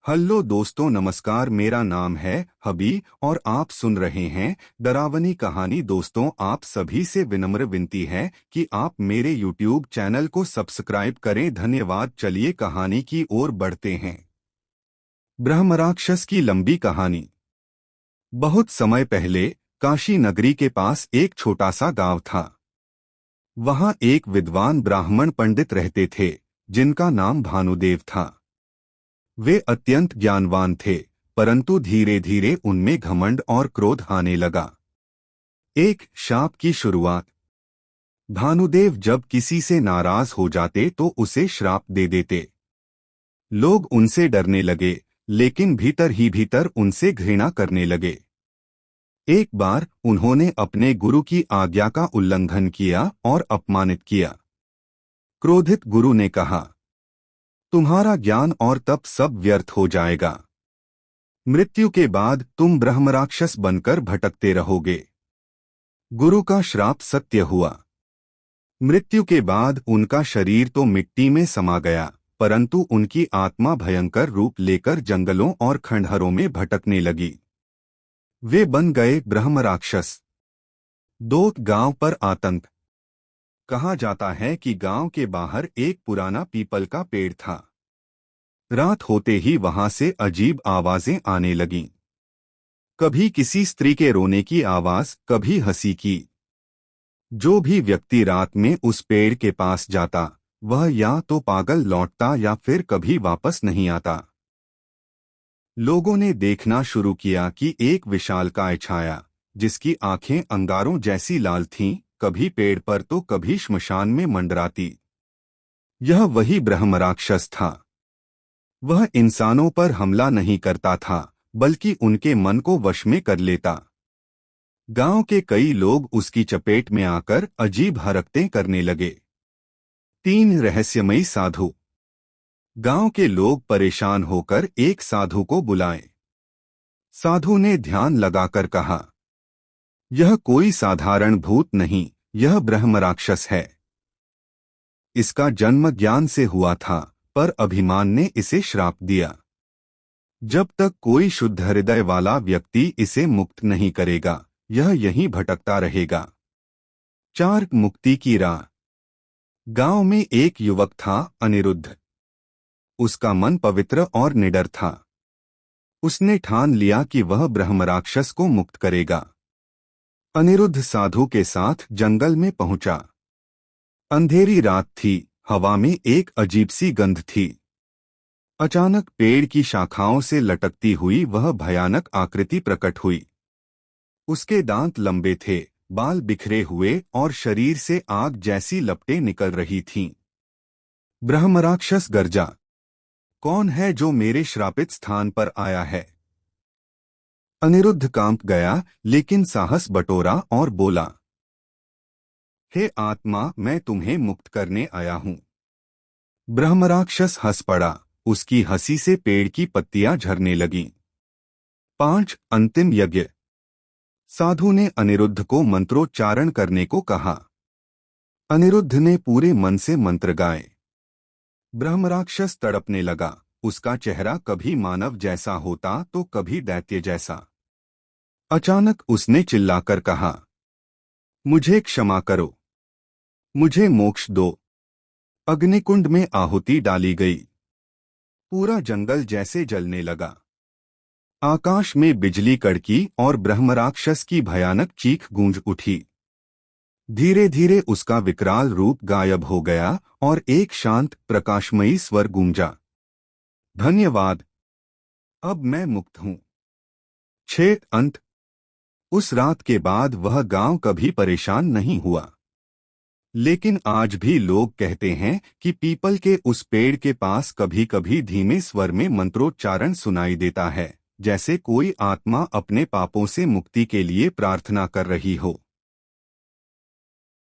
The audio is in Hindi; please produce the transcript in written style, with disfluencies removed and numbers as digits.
हेलो दोस्तों, नमस्कार। मेरा नाम है हबी और आप सुन रहे हैं डरावनी कहानी। दोस्तों, आप सभी से विनम्र विनती है कि आप मेरे यूट्यूब चैनल को सब्सक्राइब करें। धन्यवाद। चलिए कहानी की ओर बढ़ते हैं। ब्रह्मराक्षस की लंबी कहानी। बहुत समय पहले काशी नगरी के पास एक छोटा सा गांव था। वहां एक विद्वान ब्राह्मण पंडित रहते थे जिनका नाम भानुदेव था। वे अत्यंत ज्ञानवान थे, परंतु धीरे धीरे उनमें घमंड और क्रोध आने लगा। एक शाप की शुरुआत। भानुदेव जब किसी से नाराज हो जाते तो उसे श्राप दे देते। लोग उनसे डरने लगे, लेकिन भीतर ही भीतर उनसे घृणा करने लगे। एक बार उन्होंने अपने गुरु की आज्ञा का उल्लंघन किया और अपमानित किया। क्रोधित गुरु ने कहा, तुम्हारा ज्ञान और तप सब व्यर्थ हो जाएगा। मृत्यु के बाद तुम ब्रह्मराक्षस बनकर भटकते रहोगे। गुरु का श्राप सत्य हुआ। मृत्यु के बाद उनका शरीर तो मिट्टी में समा गया, परंतु उनकी आत्मा भयंकर रूप लेकर जंगलों और खंडहरों में भटकने लगी। वे बन गए ब्रह्मराक्षस। दो गांव पर आतंक। कहा जाता है कि गांव के बाहर एक पुराना पीपल का पेड़ था। रात होते ही वहां से अजीब आवाजें आने लगीं। कभी किसी स्त्री के रोने की आवाज, कभी हंसी की। जो भी व्यक्ति रात में उस पेड़ के पास जाता, वह या तो पागल लौटता या फिर कभी वापस नहीं आता। लोगों ने देखना शुरू किया कि एक विशालकाय छाया, जिसकी आंखें अंगारों जैसी लाल थीं, कभी पेड़ पर तो कभी श्मशान में मंडराती। यह वही ब्रह्मराक्षस था। वह इंसानों पर हमला नहीं करता था, बल्कि उनके मन को वश में कर लेता। गांव के कई लोग उसकी चपेट में आकर अजीब हरकतें करने लगे। 3 रहस्यमयी साधु। गांव के लोग परेशान होकर एक साधु को बुलाए। साधु ने ध्यान लगाकर कहा, यह कोई साधारण भूत नहीं, यह ब्रह्मराक्षस है। इसका जन्म ज्ञान से हुआ था, पर अभिमान ने इसे श्राप दिया। जब तक कोई शुद्ध हृदय वाला व्यक्ति इसे मुक्त नहीं करेगा, यह यहीं भटकता रहेगा। 4 मुक्ति की राह। गांव में एक युवक था, अनिरुद्ध। उसका मन पवित्र और निडर था। उसने ठान लिया कि वह ब्रह्मराक्षस को मुक्त करेगा। अनिरुद्ध साधु के साथ जंगल में पहुंचा। अंधेरी रात थी, हवा में एक अजीब सी गंध थी। अचानक पेड़ की शाखाओं से लटकती हुई वह भयानक आकृति प्रकट हुई। उसके दांत लंबे थे, बाल बिखरे हुए और शरीर से आग जैसी लपटें निकल रही थीं। ब्रह्मराक्षस गर्जा, कौन है जो मेरे श्रापित स्थान पर आया है? अनिरुद्ध कांप गया, लेकिन साहस बटोरा और बोला, हे आत्मा, मैं तुम्हें मुक्त करने आया हूं। ब्रह्मराक्षस हंस पड़ा। उसकी हंसी से पेड़ की पत्तियां झरने लगीं। 5 अंतिम यज्ञ। साधु ने अनिरुद्ध को मंत्रोच्चारण करने को कहा। अनिरुद्ध ने पूरे मन से मंत्र गाए। ब्रह्मराक्षस तड़पने लगा। उसका चेहरा कभी मानव जैसा होता तो कभी दैत्य जैसा। अचानक उसने चिल्लाकर कहा, मुझे क्षमा करो, मुझे मोक्ष दो। अग्निकुंड में आहुति डाली गई। पूरा जंगल जैसे जलने लगा। आकाश में बिजली कड़की और ब्रह्मराक्षस की भयानक चीख गूंज उठी। धीरे धीरे उसका विकराल रूप गायब हो गया और एक शांत प्रकाशमयी स्वर गूंजा, धन्यवाद, अब मैं मुक्त हूं। 6 अंत। उस रात के बाद वह गांव कभी परेशान नहीं हुआ। लेकिन आज भी लोग कहते हैं कि पीपल के उस पेड़ के पास कभी कभी धीमे स्वर में मंत्रोच्चारण सुनाई देता है, जैसे कोई आत्मा अपने पापों से मुक्ति के लिए प्रार्थना कर रही हो।